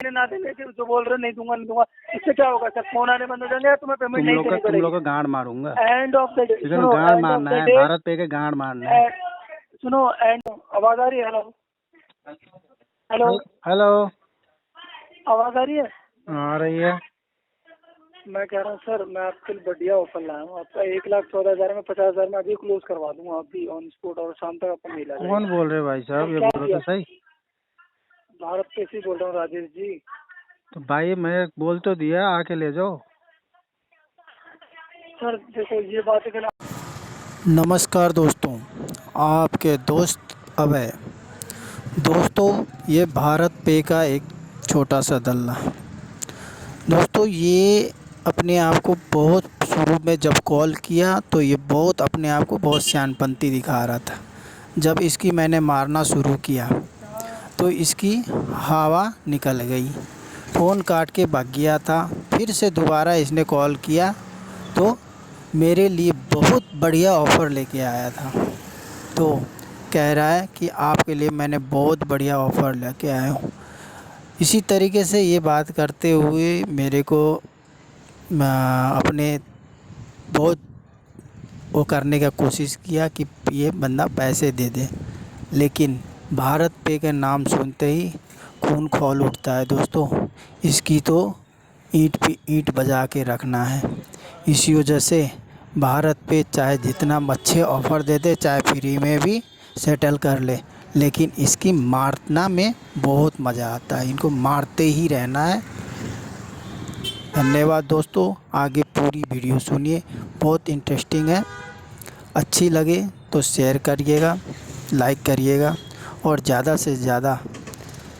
मेरे नाते लेके जो बोल रहे नहीं दूंगा नहीं दूंगा, इससे क्या होगा सर? फोन आने बंद हो जाएंगे, तुम्हें पेमेंट नहीं करनी पड़ेगी। तुम लोग का गांड मारूंगा। एंड ऑफ द डे सुनो, गांड मारना है, भारत पे के गांड मारना है। सुनो, एंड आवाज आ रही है? हेलो हेलो हेलो, आवाज आ रही है? आ रही है। मैं कह रहा हूँ सर, मैं आपके लिए बढ़िया ऑफर लाया हूँ। आपका 1,14,000 में 50,000 में अभी क्लोज करवा दूंगा, अभी ऑन स्पॉट, और शाम तक आपको मिला जाएगा। कौन बोल रहे भाई साहब? ये बोलो तो सही। भारत पे से बोल रहा हूँ राजेश जी। तो भाई मैं बोल तो दिया, आके ले जाओ। सर देखो ये बात है कि नमस्कार दोस्तों, आपके दोस्त अभय। दोस्तों, ये भारत पे का एक छोटा सा दल्ला। दोस्तों, ये अपने आप को बहुत शुरू में जब कॉल किया तो ये बहुत अपने आप को बहुत सियानपंती दिखा रहा था। जब इसकी मैंने मारना शुरू किया तो इसकी हवा निकल गई, फ़ोन काट के भाग गया था। फिर से दोबारा इसने कॉल किया तो मेरे लिए बहुत बढ़िया ऑफ़र लेके आया था। तो कह रहा है कि आपके लिए मैंने बहुत बढ़िया ऑफ़र लेके आया हूँ। इसी तरीके से ये बात करते हुए मेरे को अपने बहुत वो करने का कोशिश किया कि ये बंदा पैसे दे दे, लेकिन भारत पे के नाम सुनते ही खून खौल उठता है। दोस्तों, इसकी तो ईंट पे ईंट बजा के रखना है। इसी वजह से भारत पे चाहे जितना अच्छे ऑफ़र दे दे, चाहे फ्री में भी सेटल कर ले, लेकिन इसकी मारना में बहुत मज़ा आता है। इनको मारते ही रहना है। धन्यवाद दोस्तों, आगे पूरी वीडियो सुनिए, बहुत इंटरेस्टिंग है। अच्छी लगे तो शेयर करिएगा, लाइक करिएगा, और ज़्यादा से ज़्यादा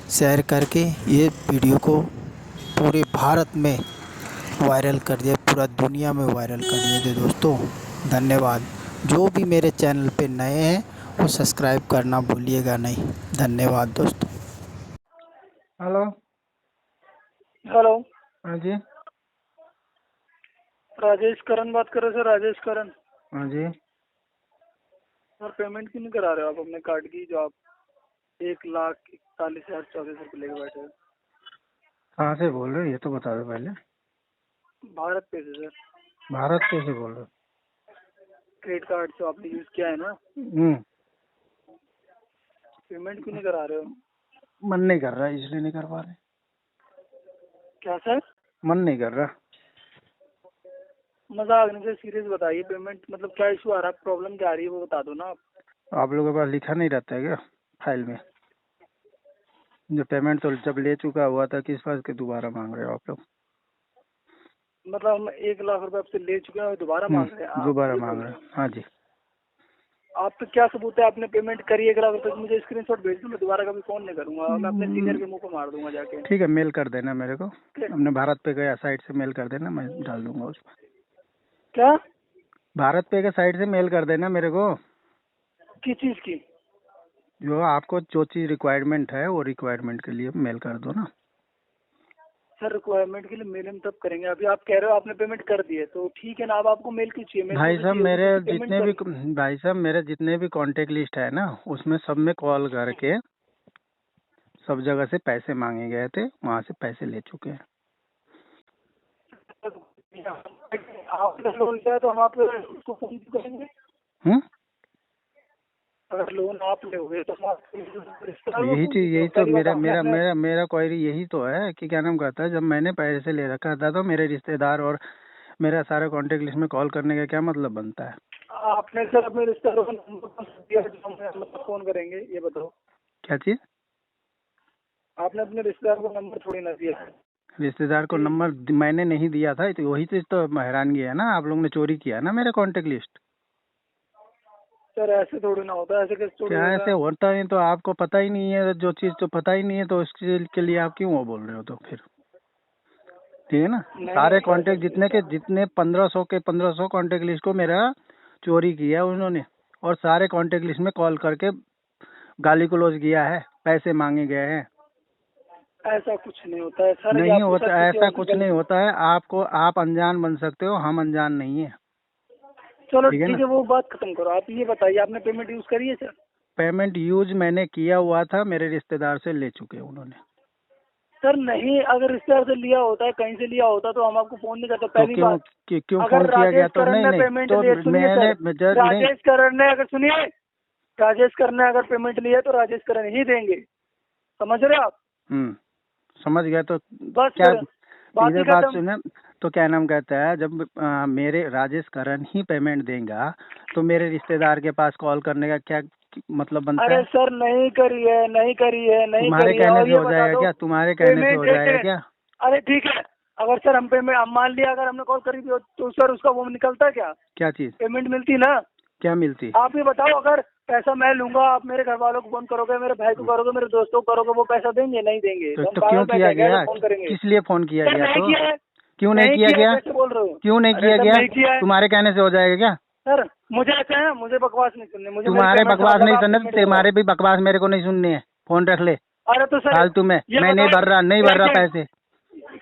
शेयर करके ये वीडियो को पूरे भारत में वायरल कर दिए, पूरा दुनिया में वायरल कर दिए दोस्तों। धन्यवाद। जो भी मेरे चैनल पे नए हैं वो सब्सक्राइब करना भूलिएगा नहीं। धन्यवाद दोस्तों। हेलो हेलो, हाँ जी। राजेश करण बात कर रहे सर? राजेश करण। हाँ जी। सर पेमेंट क्यों नहीं करा रहे हो आप अपने कार्ड की, जो आप 1,41,034 लेके बैठे हो? कहाँ से बोल रहे हो ये तो बता दो पहले। भारत पे से सर, भारत पे से बोल रहे क्रेडिट कार्ड जो आपने यूज किया है ना, हो? पेमेंट क्यों नहीं करा रहे हो? मन नहीं कर रहा इसलिए नहीं कर पा रहे। क्या सर? मन नहीं कर रहा। मजाक नहीं सर, सीरियस बताइए। पेमेंट मतलब क्या इशू आ रहा है, प्रॉब्लम क्या आ रही है वो बता दो ना आप। आप लोगों के पास लिखा नहीं रहता है क्या फाइल में? जो पेमेंट तो जब ले चुका हुआ था, किस बात के दोबारा मांग रहे हो आप लोग? मतलब हम 1,00,000 रुपए आपसे ले चुके हैं और दोबारा मांग रहे हैं आप? दोबारा मांग रहे हैं, हाँ जी। आप पे क्या सबूत है? आपने पेमेंट करी 1,00,000 रुपए, मुझे स्क्रीनशॉट भेज दो, मैं दोबारा कभी फोन नहीं करूंगा, मैं अपने सीनियर के मुंह को मार दूंगा जाके। ठीक है, मेल कर देना मेरे को, अपने भारत पे गया साइट से मेल कर देना, मैं डाल दूंगा उसमें। क्या? भारत पे के साइट से मेल कर देना मेरे को। किस चीज की? जो आपको जो चीज रिक्वायरमेंट है वो रिक्वायरमेंट के लिए मेल कर दो ना। सर रिक्वायरमेंट के लिए मेल हम तब करेंगे, अभी आप कह रहे हो आपने पेमेंट कर दी है तो ठीक है ना, अब आपको मेल क्यों चाहिए? भाई साहब मेरे जितने भी कांटेक्ट लिस्ट है ना, उसमें सब में कॉल करके सब जगह से पैसे मांगे गए थे, वहाँ से पैसे ले चुके हैं। आपने लोन लिया तो हम उसको फोन करेंगे। अगर लोन आप लोगे तो यही तो मेरा क्वेरी यही तो है कि क्या नाम कहता है, जब मैंने पैसे ले रखा था तो मेरे रिश्तेदार और मेरा सारा कांटेक्ट लिस्ट में कॉल करने का क्या मतलब बनता है? आपने सर अपने रिश्तेदारों का नंबर दिया जो हम फोन करेंगे, ये बताओ। क्या चीज? आपने अपने रिश्तेदार को नंबर थोड़ी ना दिया। रिश्तेदार को नंबर मैंने नहीं दिया था, तो वही चीज तो हैरानगी है ना, आप लोगों ने चोरी किया ना मेरा कांटेक्ट लिस्ट। सर ऐसे थोड़ी ना होता है, ऐसे कैसे चोरी क्या होगा? ऐसे होता नहीं तो आपको पता ही नहीं है, जो चीज तो पता ही नहीं है तो उसके लिए आप क्यों वो बोल रहे हो? तो फिर ठीक है ना, सारे कांटेक्ट जितने 1500 कांटेक्ट लिस्ट को मेरा चोरी किया उन्होंने, और सारे कांटेक्ट लिस्ट में कॉल करके गाली गलौज किया है, पैसे मांगे गए हैं। ऐसा कुछ नहीं होता है सर। नहीं होता, ऐसा कुछ नहीं होता है। आप अनजान बन सकते हो, हम अनजान नहीं है। चलो ठीक है, वो बात खत्म करो। आप ये बताइए आपने पेमेंट यूज करी है सर? पेमेंट यूज मैंने किया हुआ था, मेरे रिश्तेदार से ले चुके उन्होंने। सर नहीं, अगर रिश्तेदार से लिया होता है, कहीं से लिया होता तो हम आपको फोन नहीं करते। तो पहली बात, क्यों अगर फोन किया गया? राजेश तो करण नहीं ने नहीं पेमेंट तो लिए, सुनिए मैंने सर, राजेश करण ने अगर, सुनिए, राजेश करण ने अगर पेमेंट लिया तो राजेश करण ही देंगे, समझ रहे हो आप? समझ गया। तो बस क्या फिर बात ही इधर बात खत्म। सुने, तो क्या नाम कहता है, जब मेरे राजेश करण ही पेमेंट देगा तो मेरे रिश्तेदार के पास कॉल करने का क्या मतलब बनता अरे है? सर नहीं करी है, नहीं करी है, नहीं तुम्हारे करी है। कहने और से ये हो बता जाएगा दो, क्या? तुम्हारे कहने से हो पेमेंट जाएगा क्या? अरे ठीक है, अगर सर हम पेमेंट, हम मान लिया अगर हमने कॉल करी थी तो सर उसका वो निकलता क्या? क्या चीज? पेमेंट मिलती ना? क्या मिलती? आप ही बताओ, अगर पैसा मैं लूंगा, आप मेरे घर वालों को फोन करोगे, मेरे भाई को करोगे, मेरे दोस्तों को करोगे, वो पैसा देंगे? नहीं देंगे। तो हम क्यों पागल किया बैठे हैं, गया? फोन करेंगे? किस लिए फोन किया सर गया? नहीं तो किया है। क्यों नहीं किया गया? कैसे बोल रहे हो? क्यों नहीं अरे किया सर गया? नहीं किया है। तुम्हारे कहने से हो जाएगा क्या? सर मुझे ऐसा है, मुझे बकवास नहीं सुनने, मुझे तुम्हारे मेरी बकवास पेमेंट नहीं आप सुनने, पेमेंट तुम्हारे भी बकवास मेरे को नहीं सुननी है। फोन रख ले अरे तो सर फालतू में। ये मैं नहीं बताओ, भर रहा, नहीं भर रहा पैसे,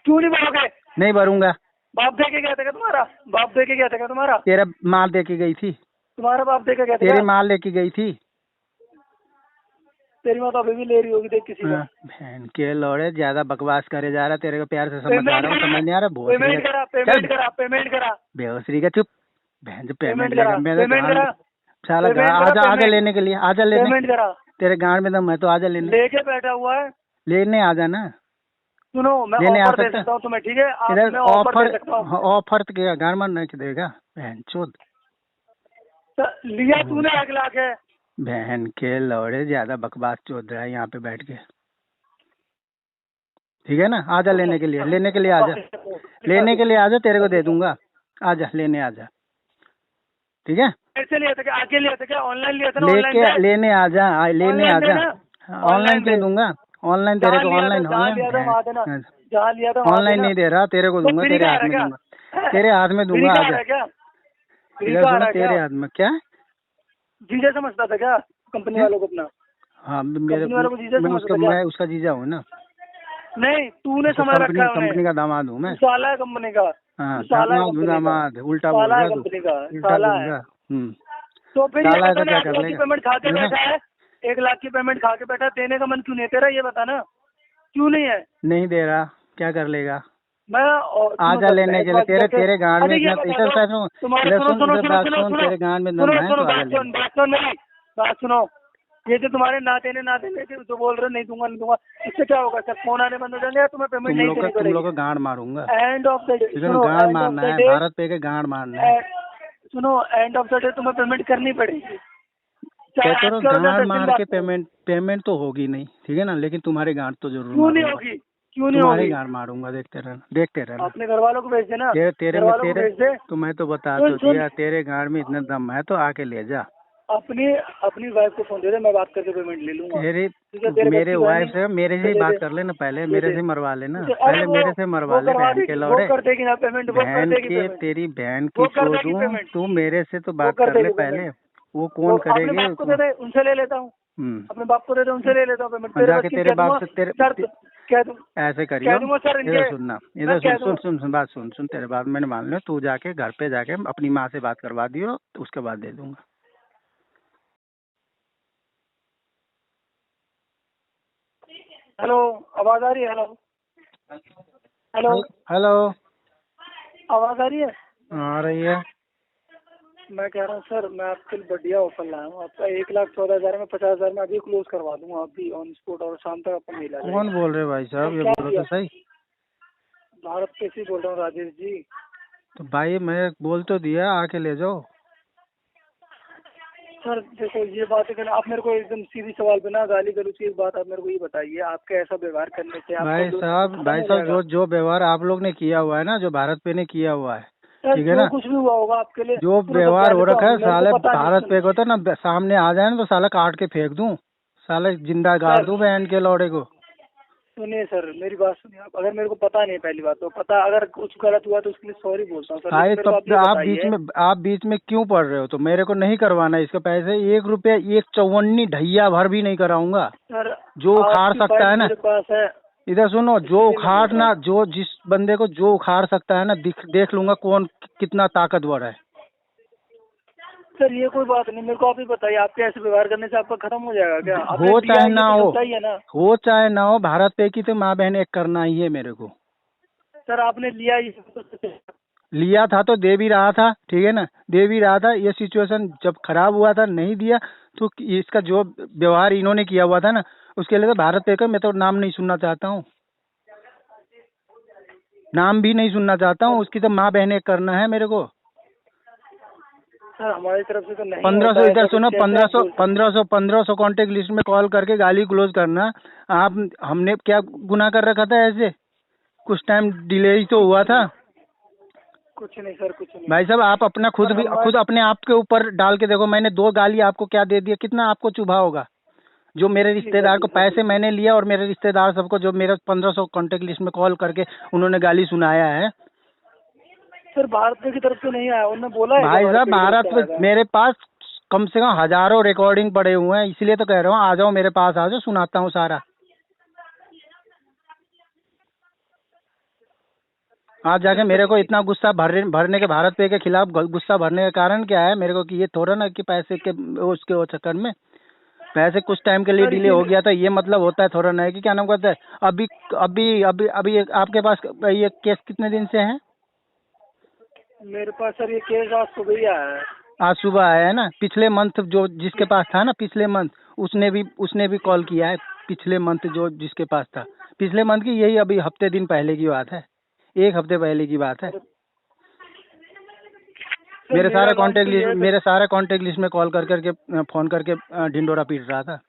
क्यों नहीं भरोगे? नहीं भरूंगा। बाप दे के गया था क्या तुम्हारा? बाप दे के गया था क्या तुम्हारा? तेरा माल दे के गई थी, तुम्हारा बाप दे के गया था तेरी क्या? माल लेके गई थी। तेरी माँ तो अभी भी ले रही होगी, देख किसी का। बहन के लौड़े, ज्यादा बकवास करे जा रहा। तेरे को प्यार से समझा रहा हूँ, समझ नहीं आ रहा। पेमेंट करा, पेमेंट करा, पेमेंट करा, बेहोसरी का चुप। बहन जो पेमेंट करा, लेगा मेरे पेमेंट करा, साला पेमेंट करा, आजा आजा पेमेंट। लेने के लिए, आजा लेने। पेमेंट करा। तेरे गांड में दम है तो आजा लेने, लेके बैठा हुआ है। लेने आजा ना। सुनो, मैं लेने आ ऑफर दे सकता सकता हूँ तुम्हें, ठीक है? आप, इधर मैं ऑफर दे ऑफर, सकता हूँ। ऑफर तो क्या गांड मारने के देगा? बहन चोद, लिया तूने 1 लाख है। बहन के लौड़े, ज्यादा बकवास चोद रहा है यहाँ पे बैठ के, ठीक है ना? आजा लेने के लिए, लेने के लिए आजा, लेने के लिए आजा, तेरे को दे दूंगा। आजा लेने आजा, ठीक है? कैसे लिया था? क्या आके लिया था? क्या ऑनलाइन लिया था? लेके लेने आजा, लेने आजा। ऑनलाइन ऑनलाइन क्यों दूंगा? ऑनलाइन तेरे को, ऑनलाइन जहाँ लिया था वहाँ देना, जहाँ लिया था वहाँ ऑनलाइन नहीं दे रहा, तेरे को दूंगा, तेरे हाथ में दूंगा, तेरे हाथ में दूंगा। आजा इधर सुनो, तेरे हाथ में। क्या जीजा समझता था क्या कंपनी वालों को अपना? हाँ मेरे, कंपनी वालों को जीजा मैं समझता था क्या? मैं उसका जीजा हूँ ना। नहीं, तूने समझ रखा है कंपनी का दामाद हूँ मैं। साला है कंपनी का। हाँ साला है दामाद हूँ, कंपनी का। दामाद उल्टा बोल साला रहा है तू, कंपनी का, उल्टा साला बोल है। रहा। तो फिर साला ये है तो बता क्या ना, कर 1 लाख की लेगा? पेमेंट खा के है ना? बैठा है, 1 लाख की पेमेंट खा के बैठा, देने का मन क्यों नहीं है तेरा? ये बता ना, क्यों नहीं है? नहीं दे रहा, क्या कर लेगा? मैं आजा लेने के लिए, तेरे गांड में इतना इधर सुनो, तेरे गांड में दम है तो आजा ले। बात सुनो, ये जो तुम्हारे ना देने के जो बोल रहे नहीं दूंगा नहीं दूंगा, इससे क्या होगा सर? फोन आने बंद हो जाएंगे या तुम्हें पेमेंट नहीं करनी तुम पड़ेगी? लोग को गांड मारूंगा। एंड ऑफ द डे, सुनो, गांड मारना है, भारत पे के गांड मारना है। सुनो, एंड ऑफ द डे तुम्हें पेमेंट करनी पड़ेगी। कहते रहो गांड मार के पेमेंट तो होगी नहीं, ठीक है ना? लेकिन तुम्हारे गांड तो जरूर क्यों नहीं मारूंगा। होगी? क्यों नहीं तुम्हारे होगी? गांड मारूंगा, देखते रहना, देखते रहना। अपने घर वालों को भेज देना, तेरे घर वालों को भेज दे। तो मैं तो बता सुन, तो दिया, तेरे गांड में इतना दम है तो आके ले जा। अपनी वाइफ को फोन दे दे, मैं बात करके पेमेंट ले लूंगा। मेरे वाइफ से मेरे से ही बात कर लेना, पहले मेरे से मरवा लेना, पहले मेरे से मरवा ले। बहन के लौड़े, कर देगी ना पेमेंट, वो कर बहन देगी के पेमेंट। तेरी बहन वो की कर देगी चोदूं, पेमेंट। तू मेरे से तो वो बात कर कर ले देगी पहले। पेमेंट। वो कौन अपने करेगी? बाप को दे दे, उनसे ले लेता हूँ। अपने बाप को दे दे, उनसे ले लेता हूँ पेमेंट। जाके तेरे बाप से सर कह दूँ, ऐसे कह करियो। दूंगा सर इनके, इधर सुनना, इधर सुन बात सुन, तेरे बात मैंने मान लिया। तू जाके घर पे जाके अपनी माँ से बात करवा दियो, उसके बाद दे दूंगा। हेलो, आवाज आ रही है? हेलो हेलो, हेलो, आवाज आ रही है? आ रही है। मैं कह रहा हूँ सर, मैं आपके लिए बढ़िया ऑफर लाया हूँ। आपका 1,14,000 में 50,000 में अभी क्लोज करवा दूंगा, अभी ऑन स्पॉट, और शाम तक आपको मेल आ जाएगा। कौन बोल रहे भाई साहब? ये बोलो तो सही। भारत पे से बोल रहा हूँ, राजेश जी। तो भाई मैं बोल तो दिया, आके ले जाओ। सर देखो, ये बात है, आप मेरे को एकदम सीधी सवाल बिना गाली गलौज की एक बात आप मेरे को ये बताइए, आपके ऐसा व्यवहार करने से भाई साहब जो व्यवहार आप लोग ने किया हुआ है ना, जो भारत पे ने किया हुआ है, ठीक है ना? कुछ भी हुआ होगा आपके लिए, जो व्यवहार हो रखा है, साले भारत पे को तो ना सामने आ जाए ना तो साला काट के फेंक दूं, साले जिंदा गाड़ दूं बहन के लौड़े को। सुनिए सर, मेरी बात सुनिए आप। अगर मेरे को पता नहीं, पहली बात तो पता, अगर कुछ गलत हुआ तो उसके लिए सॉरी बोलता हूँ सर। भाई तो आप बीच में क्यों पड़ रहे हो? तो मेरे को नहीं करवाना इसके पैसे। 1 रुपया, 1 चौवन्नी ढैया भर भी नहीं कराऊंगा। सर जो उखाड़ सकता है ना, मेरे पास है। इधर सुनो, जो उखाड़ना, जो जिस बंदे को जो उखाड़ सकता है ना, देख लूंगा कौन कितना ताकतवर है। सर ये कोई बात नहीं, मेरे को आप ही बताइए, आपके ऐसे व्यवहार करने से आपका खत्म हो जाएगा क्या? आपने हो लिया चाहे ये ना तो हो, चलता ही है ना हो चाहे ना हो, भारत पे की तो माँ बहन एक करना ही है मेरे को। सर। आपने लिया ये तो लिया था तो दे भी रहा था, ठीक है ना, दे भी रहा था। ये सिचुएशन जब खराब हुआ था नहीं दिया, तो इसका जो व्यवहार इन्होंने किया हुआ था ना, उसके लिए तो भारत पे का मैं तो नाम नहीं सुनना चाहता हूँ, नाम भी नहीं सुनना चाहता हूँ। उसकी तो माँ बहन एक करना है मेरे को। सर हमारी तरफ से तो नहीं 1500 होता है, इधर सब सुनो, कैसे आप बोल सकते हैं? 1500 कांटेक्ट लिस्ट में कॉल करके गाली क्लोज करना। आप, हमने क्या गुनाह कर रखा था ऐसे? कुछ टाइम डिले ही तो हुआ था। कुछ नहीं सर, कुछ नहीं भाई साहब आप अपना खुद सर। भी खुद अपने आप के ऊपर डाल के देखो, मैंने 2 गाली आपको क्या दे दिया, कितना आपको चुभा होगा? जो मेरे जी सर, रिश्तेदार जी को सर, पैसे बिल्कुल। मैंने लिया, और मेरे रिश्तेदार सबको जो मेरा 1500 कांटेक्ट लिस्ट में कॉल करके उन्होंने गाली सुनाया है। सर भारत पे की तरफ से नहीं आया, उन्होंने बोला है कि भाई भारत साहब पे की तरफ भारत से में आया था? मेरे पास कम से कम हजारों रिकॉर्डिंग पड़े हुए हैं, इसलिए तो कह रहा हूँ आ जाओ मेरे पास, आ जाओ, सुनाता हूँ सारा। आज जाके मेरे को इतना गुस्सा भरने के, भारत पे के खिलाफ गुस्सा भरने का कारण क्या है मेरे को, कि ये थोड़ा ना कि पैसे के उसके वो चक्कर में पैसे कुछ टाइम के लिए सर डिले हो इसीलिए गया था, ये मतलब होता है थोड़ा ना है कि क्या नाम कहता है। अभी अभी अभी अभी आपके पास ये केस कितने दिन से है? मेरे पास सर ये केस आज सुबह ही आया है। आज सुबह आया है ना? पिछले मंथ जो जिसके पास था ना, पिछले मंथ उसने भी कॉल किया है। पिछले मंथ जो जिसके पास था, पिछले मंथ की, यही अभी हफ्ते दिन पहले की बात है, 1 हफ्ते पहले की बात है। सर मेरे मेरा काम तो ये है मेरे सारे कांटेक्ट लिस्ट में कॉल कर करके फोन करके ढिंडोरा पीट रहा था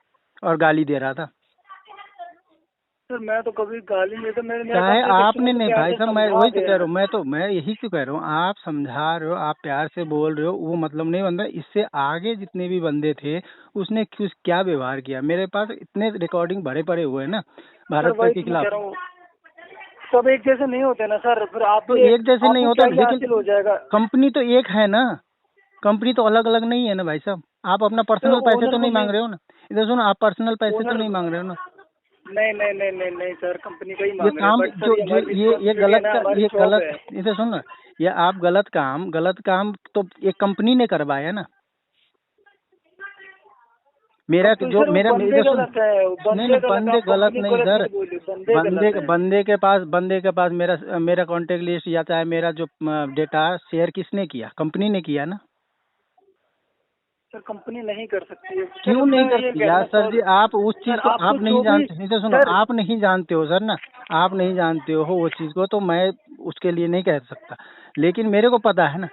और गाली दे रहा था। सर मैं तो कभी गाली नहीं देता, मेरा चाहे काम तो आपने कस्टमर को नहीं, प्यार भाई से साहब मैं समझा वही तो कह देना रहा है। हूँ, मैं यही तो कह रहा हूँ, आप समझा रहे हो, आप प्यार से बोल रहे हो, वो मतलब नहीं बनता। इससे आगे जितने भी बंदे थे उसने क्या व्यवहार किया, मेरे पास इतने रिकॉर्डिंग भरे पड़े हुए हैं ना सर भारत पे वही के तो मैं कह खिलाफ। रहा हूँ, सब एक जैसे नहीं होते ना सर। फिर तो आपके एक जैसे नहीं आपको होता, क्या ये लेकिन हासिल हो जाएगा? कंपनी तो एक है ना, कंपनी तो अलग अलग नहीं है ना भाई साहब। आप अपना सर पर्सनल पैसे तो ओनर को नहीं ये मांग रहे हो ना? इधर सुनो, आप पर्सनल पैसे तो ओनर नहीं मांग रहे हो ना? नहीं नहीं नहीं नहीं नहीं सर, कंपनी का ही ये मांग रहे हैं, काम बट सर जो ये जो हमारी ये रिस्पॉन्सिबिलिटी है गलत ना, का, हमारी ये जॉब गलत, है। इधर सुनो, ये आप गलत काम तो एक कंपनी ने करवाया ना। मेरा कंपनी जो सर वो मेरा बंदे इधर सुन, गलत है, नहीं बंदे नहीं, गलत है, बंदे आप गलत कंपनी नहीं गलत सर। मत बोलिए, बंदे गलत है। बंदे के पास मेरा कांटेक्ट लिस्ट या चाहे मेरा जो डेटा शेयर किसने किया? कंपनी ने किया ना। सर कंपनी नहीं कर सकती है सर, क्यों नहीं मैं ये करती कह रहा यार हूँ सर जी? सर। आप उस चीज सर को आपको आप नहीं जो भी जानते, नहीं तो सुनो, सर आप नहीं जानते हो सर ना, आप नहीं जानते हो वो चीज को, तो मैं उसके लिए नहीं कह सकता, लेकिन मेरे को पता है ना।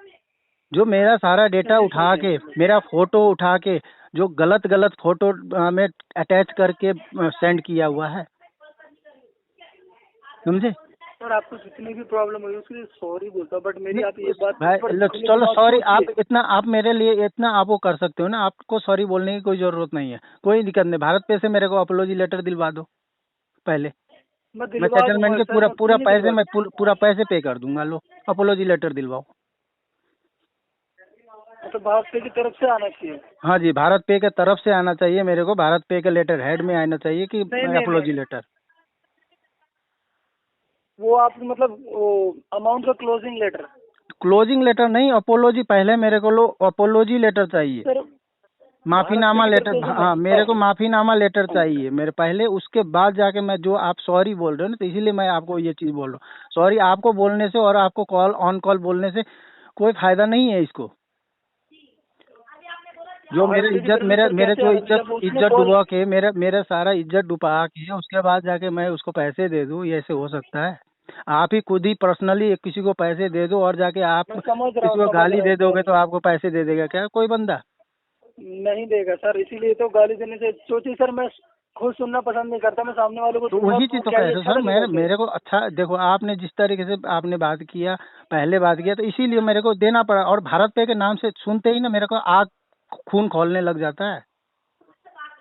जो मेरा सारा डेटा नहीं उठा के, समझे। मेरा फोटो उठा के, जो गलत गलत फोटो में अटैच करके सेंड किया हुआ है, समझे? सर आपको जितनी भी प्रॉब्लम हुई उसके लिए सॉरी बोलता हूँ, बट मेरी आप नहीं एक बात भाई पर लो, सुनिए, चलो तो आप सॉरी, सोचिए। आप मेरे लिए इतना आप वो कर सकते हो ना, आपको सॉरी बोलने की कोई जरूरत नहीं है, कोई दिक्कत नहीं। भारत पे से मेरे को अपॉलॉजी लेटर दिलवा दो पहले, मैं मैं दिलवा सेटलमेंट दूंगा के सर, मैं क्यों नहीं दिलवा पूरा पैसे पे कर दूंगा। लो अपॉलॉजी लेटर दिलवाओ। तो भारत पे की तरफ से आना चाहिए। हाँ जी, भारत पे के तरफ से आना चाहिए मेरे को, भारत पे के लेटर हेड में आना चाहिए कि नहीं नहीं अपॉलॉजी नहीं, लेटर। वो आप मतलब वो अमाउंट का क्लोजिंग लेटर। क्लोजिंग लेटर नहीं, अपोलॉजी पहले मेरे को लो, अपोलॉजी लेटर चाहिए, सर भारत पे माफीनामा की तरफ लेटर। से जो हाँ मेरे को नहीं, माफीनामा लेटर चाहिए मेरे पहले, उसके बाद जाके मैं, जो आप सॉरी बोल रहे हो ना, तो इसीलिए मैं आपको ये चीज बोल रहा हूँ। सॉरी आपको बोलने से और आपको कॉल बोलने से कोई फायदा नहीं है इसको। जो भारत मेरे पे की इज्जत, तरफ से सर मेरे कैसे जो आना चाहिए? जब उसने इज्जत कॉल डुबा के, मेरा सारा इज्जत डुबा के उसके बाद जाके मैं उसको पैसे दे दूं, ये ऐसे हो सकता है? आप ही खुद ही पर्सनली किसी को पैसे दे दो और जाके आप मैं किसी को गाली समझ रहा दे हूँ दोगे सर, तो आपको पैसे दे देगा क्या कोई बंदा? नहीं देगा सर, इसीलिए तो गाली देने से सोचिए सर, मैं खुद सुनना पसंद नहीं करता, मैं सामने वाले को तो सुनूंगा वही तो चीज तो क्या कह ये रहे हो अच्छा सर, लगेगा फिर? मेरे को अच्छा देखो, आपने जिस तरीके से आपने बात किया, पहले बात किया, तो इसीलिए मेरे को देना पड़ा। और भारत पे के नाम से सुनते ही ना मेरे को आग खून खौलने लग जाता है।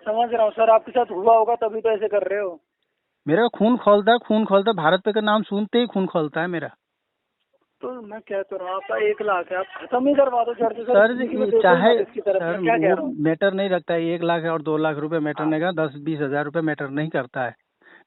समझ रहा हूँ सर, आपके साथ हुआ होगा तभी तो ऐसे कर रहे हो। मेरे को खून खोलता है, भारत पे का नाम सुनते ही खून खोलता है मेरा। तो मैं क्या कर रहा हूँ, आपका 1 लाख है, आप खत्म ही करवा दो झट से सर, सर जिंदगी में ये देखो ही चाहे मत इसकी तरफ। सर मैं क्या कह वो रहा हूँ, मैटर नहीं रखता है, 1 लाख है और 2 लाख रुपए मैटर नहीं करता, 10-20 हजार रुपए मैटर नहीं करता है,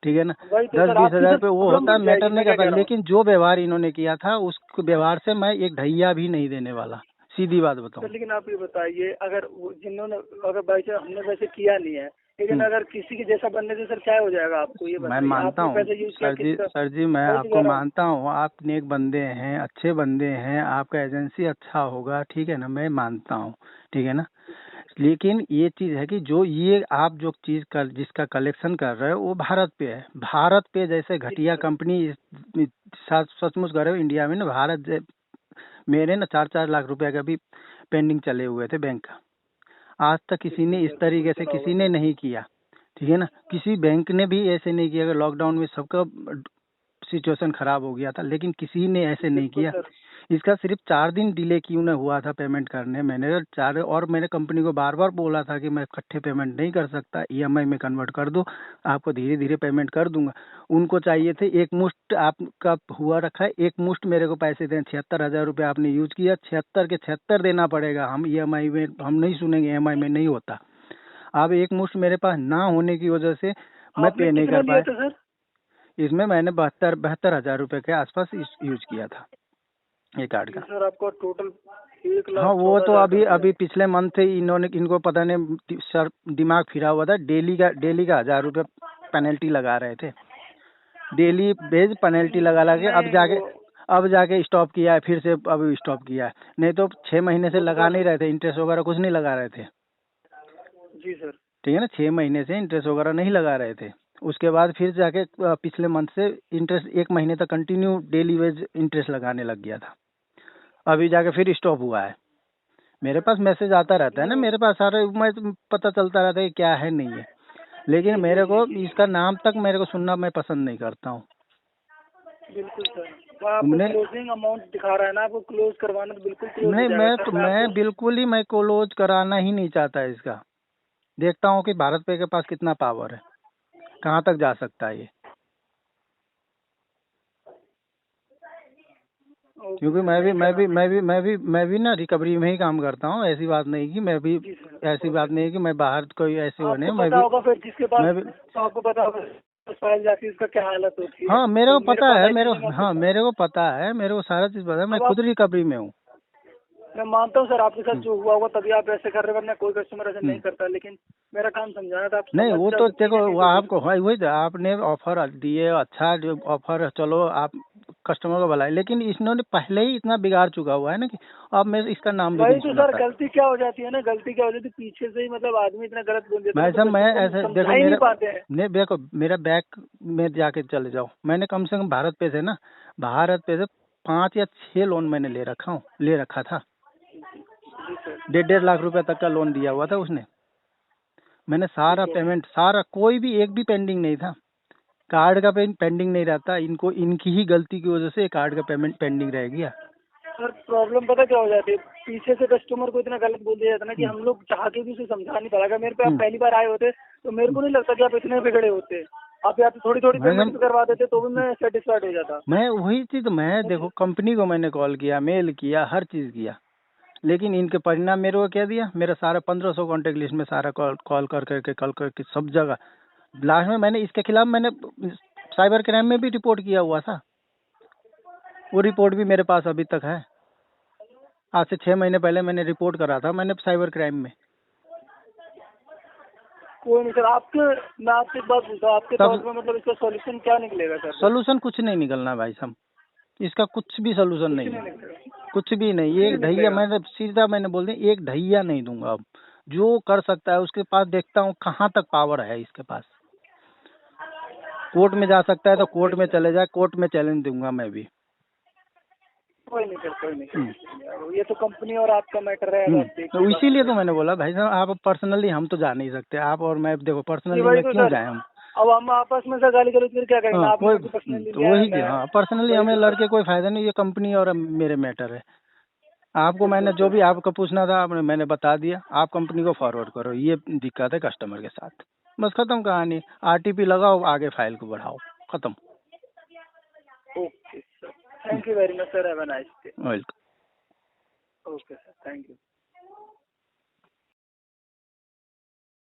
ठीक है ना? वही तो दस सर बीस आपकी हजार सर रुपए वो प्रॉब्लम होता है, मिट मैटर जाएगी, नहीं मैं क्या करता। कह रहा हूँ। लेकिन जो व्यवहार इन्होंने किया था, उस व्यवहार से मैं एक ढैया भी नहीं देने वाला, सीधी बात सर बताऊं। लेकिन आप ये बताइए, अगर जिन्होंने, अगर बाई चांस हमने वैसे किया नहीं है, लेकिन अगर किसी के जैसा बनने से सर क्या हो जाएगा आपको ये मैं बताइए। मानता आपने हूँ पैसे यूज किया किसका? सर जी मैं वही तो आपको कह रहा हूँ। मानता हूँ, आप नेक बंदे हैं, अच्छे बंदे हैं, आपका एजेंसी अच्छा होगा, ठीक है ना, मैं मानता हूँ, ठीक है ना। लेकिन ये चीज है कि जो ये आप जो चीज कर जिसका कलेक्शन कर रहे हो वो भारत पे है। भारत पे जैसे घटिया कंपनी सचमुच कर रहे हो इंडिया में ना, मेरे ना 4-4 लाख रुपए का भी पेंडिंग चले हुए थे बैंक का। आज तक किसी ने इस तरीके से किसी ने नहीं किया, ठीक है ना। किसी बैंक ने भी ऐसे नहीं किया। अगर लॉकडाउन में सबका सिचुएशन खराब हो गया था, लेकिन किसी ने ऐसे नहीं किया। इसका सिर्फ 4 दिन डिले क्यों न हुआ था पेमेंट करने। मैंने कंपनी को बार बार बोला था कि मैं इकट्ठे पेमेंट नहीं कर सकता, ईएमआई में कन्वर्ट कर दो, आपको धीरे धीरे पेमेंट कर दूंगा। उनको चाहिए थे एक मुश्त, आपका हुआ रखा है एक मुश्त मेरे को पैसे दें। 76,000 रुपये आपने यूज किया, 76 के 76 देना पड़ेगा। हम ईएमआई में हम नहीं सुनेंगे, ईएमआई में नहीं होता। अब एक मुश्त मेरे पास ना होने की वजह से मैं पे नहीं कर पाया। इसमें मैंने 72,000 रुपए के आसपास यूज किया था ये कार्ड का। सर आपको टोटल 1,14,000। हाँ वो तो अभी पिछले मंथ से इनको पता नहीं सर दिमाग फिरा हुआ था। डेली का 1,000 रुपये पेनल्टी लगा रहे थे, डेली बेज पेनल्टी लगा के अब जाके स्टॉप किया है, फिर से अभी स्टॉप किया है। नहीं तो 6 महीने से लगा नहीं रहे थे, इंटरेस्ट वगैरह कुछ नहीं लगा रहे थे। जी सर ठीक है ना, 6 महीने से इंटरेस्ट वगैरह नहीं लगा रहे थे। उसके बाद फिर जाके पिछले मंथ से इंटरेस्ट 1 महीने तक कंटिन्यू डेली वेज इंटरेस्ट लगाने लग गया था। अभी जाके फिर स्टॉप हुआ है। मेरे पास मैसेज आता रहता है ना, मेरे पास सारे मैं पता चलता रहता है क्या है नहीं है। लेकिन मेरे को इसका नाम तक मेरे को सुनना मैं पसंद नहीं करता हूँ। बिल्कुल सर, क्लोजिंग अमाउंट दिखा रहा है ना, आपको क्लोज करवाना तो बिल्कुल क्लोज नहीं, मैं बिल्कुल ही मैं क्लोज कराना ही नहीं चाहता इसका। देखता हूँ कि भारत पे के पास कितना पावर है, कहाँ तक जा सकता है ये। क्योंकि मैं भी ना रिकवरी में ही काम करता हूँ। ऐसी बात नहीं कि मैं भी ऐसी बात नहीं कि मैं बाहर कोई ऐसे बने। मैं भी फिर जिसके पास तो आपको पता होगा फाइल जाती है उसका क्या हालत होती है। हाँ मेरे को पता है, मेरे को पता है, मेरे को सारा चीज पता है। मैं खुद रिकवरी में हूँ। मैं मानता हूँ सर आपके साथ जो हुआ होगा तभी आप ऐसे कर रहे, वरना कोई कस्टमर ऐसे नहीं करता। लेकिन मेरा काम समझाना था, आप नहीं वो तो देखो वो आपको वही आपने ऑफर दिए, अच्छा जो ऑफर, चलो आप कस्टमर को बुलाए, लेकिन इन्होंने पहले ही इतना बिगाड़ चुका हुआ है ना कि अब मैं इसका नाम भी नहीं सुना। सर गलती क्या हो जाती है ना, गलती क्या हो जाती है पीछे से ही, मतलब आदमी इतना गलत बोल देता है। मैं ऐसे देखो मेरा बैक में जाके चले जाओ, मैंने कम से कम भारत पे से 5 या 6 लोन मैंने ले रखा था। 1.5 लाख रुपए तक का लोन दिया हुआ था उसने। मैंने सारा पेमेंट कोई भी एक भी पेंडिंग नहीं था। कार्ड का पेंडिंग नहीं रहता, इनकी ही गलती की वजह से कार्ड का पेमेंट पेंडिंग रह गया। सर प्रॉब्लम पता क्या हो जाती है, पीछे से कस्टमर को इतना गलत बोल दिया जाता ना कि हम लोग चाह के भी उसे समझा नहीं पाएगा। मेरे पे आप पहली बार आए होते तो मेरे को नहीं लगता कि आप इतने बिगड़े होते। आप या तो थोड़ी पेमेंट करवा देते तो भी मैं सेटिस्फाइड हो जाता। मैं वही चीज देखो कंपनी को मैंने कॉल किया, मेल किया, हर चीज किया, लेकिन इनके परिणाम मेरे को क्या दिया। मेरा सारा 1500 कॉन्टेक्ट लिस्ट में सारा कॉल करके सब जगह लास्ट में मैंने इसके खिलाफ मैंने साइबर क्राइम में भी रिपोर्ट किया हुआ था। वो रिपोर्ट भी मेरे पास अभी तक है। आज से 6 महीने पहले मैंने रिपोर्ट करा था मैंने साइबर क्राइम में। कोई नहीं सर, मैं आपसे एक बात पूछता हूँ, आपके तौर पे मतलब इसका सॉल्यूशन क्या निकलेगा सर? सॉल्यूशन कुछ नहीं निकलना भाई साहब, इसका कुछ भी सॉल्यूशन नहीं है, कुछ भी नहीं। एक ढैया मैंने बोल दिया, एक ढैया नहीं दूंगा। अब जो कर सकता है उसके पास देखता हूँ कहाँ तक पावर है इसके पास। कोर्ट में जा सकता है तो कोर्ट में चले जाए, कोर्ट में चैलेंज दूंगा मैं भी। कोई नहीं सर, कोई नहीं। ये तो कंपनी और आपका मैटर है। तो इसीलिए तो मैंने बोला भाई साहब आप पर्सनली हम तो जा नहीं सकते, आप और मैं देखो पर्सनली में क्यों जाए हम। अब हम आपस में से गाली गलौज क्या करेंगे? हाँ, वही पर्सनली हमें लड़के कोई फायदा नहीं। ये कंपनी और मेरे मैटर है। आपको मैंने जो भी आपको पूछना था मैंने बता दिया। आप कंपनी को फॉरवर्ड करो, ये दिक्कत है कस्टमर के साथ, बस खत्म कहानी। आरटीपी लगाओ, आगे फाइल को बढ़ाओ, खत्म। Okay sir, thank you very much sir, have a nice day. Welcome. Okay sir, thank you.